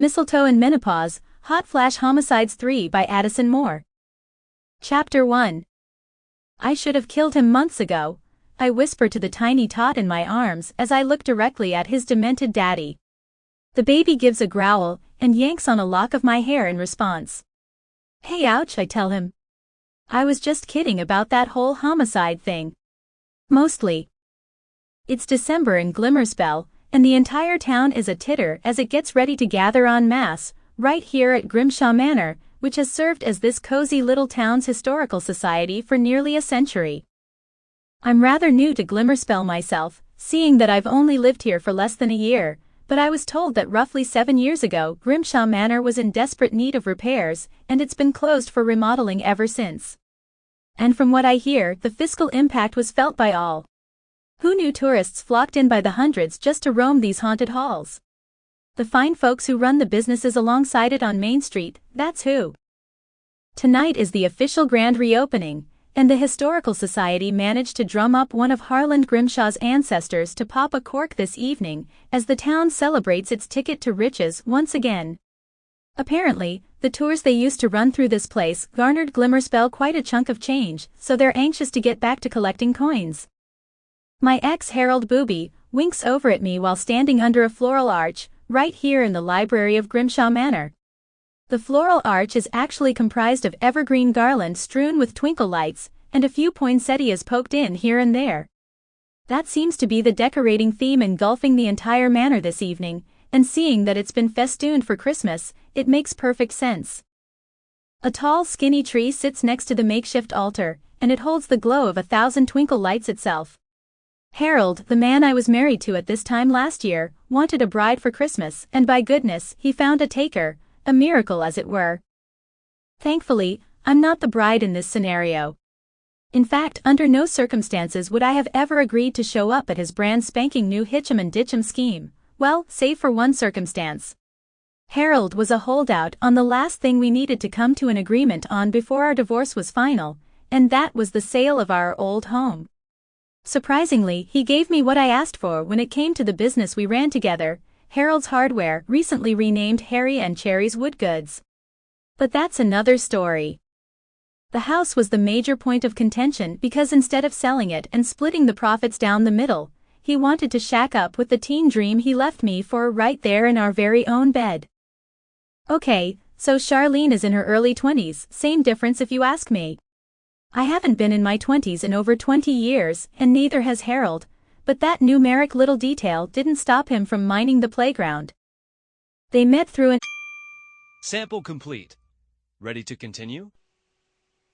Mistletoe and Menopause, Hot Flash Homicides 3 by Addison Moore. Chapter 1. I should have killed him months ago, I whispered to the tiny tot in my arms as I looked directly at his demented daddy. The baby gives a growl and yanks on a lock of my hair in response. Hey, ouch, I tell him. I was just kidding about that whole homicide thing. Mostly. It's December in Glimmerspell, and the entire town is a titter as it gets ready to gather en masse, right here at Grimshaw Manor, which has served as this cozy little town's historical society for nearly a century. I'm rather new to Glimmerspell myself, seeing that I've only lived here for less than a year, but I was told that roughly 7 years ago Grimshaw Manor was in desperate need of repairs, and it's been closed for remodeling ever since. And from what I hear, the fiscal impact was felt by all. Who knew tourists flocked in by the hundreds just to roam these haunted halls? The fine folks who run the businesses alongside it on Main Street, that's who. Tonight is the official grand reopening, and the Historical Society managed to drum up one of Harland Grimshaw's ancestors to pop a cork this evening, as the town celebrates its ticket to riches once again. Apparently, the tours they used to run through this place garnered Glimmerspell quite a chunk of change, so they're anxious to get back to collecting coins. My ex-Harold Booby winks over at me while standing under a floral arch, right here in the library of Grimshaw Manor. The floral arch is actually comprised of evergreen garland strewn with twinkle lights, and a few poinsettias poked in here and there. That seems to be the decorating theme engulfing the entire manor this evening, and seeing that it's been festooned for Christmas, it makes perfect sense. A tall skinny tree sits next to the makeshift altar, and it holds the glow of 1,000 twinkle lights itself. Harold, the man I was married to at this time last year, wanted a bride for Christmas, and by goodness, he found a taker, a miracle as it were. Thankfully, I'm not the bride in this scenario. In fact, under no circumstances would I have ever agreed to show up at his brand spanking new hitchem and ditchem scheme, well, save for one circumstance. Harold was a holdout on the last thing we needed to come to an agreement on before our divorce was final, and that was the sale of our old home. Surprisingly, he gave me what I asked for when it came to the business we ran together, Harold's Hardware, recently renamed Harry and Cherry's Wood Goods. But that's another story. The house was the major point of contention because instead of selling it and splitting the profits down the middle, he wanted to shack up with the teen dream he left me for right there in our very own bed. Okay, so Charlene is in her early 20s, same difference if you ask me. I haven't been in my 20s in over 20 years, and neither has Harold, but that numeric little detail didn't stop him from mining the playground. They met through an Sample complete. Ready to continue?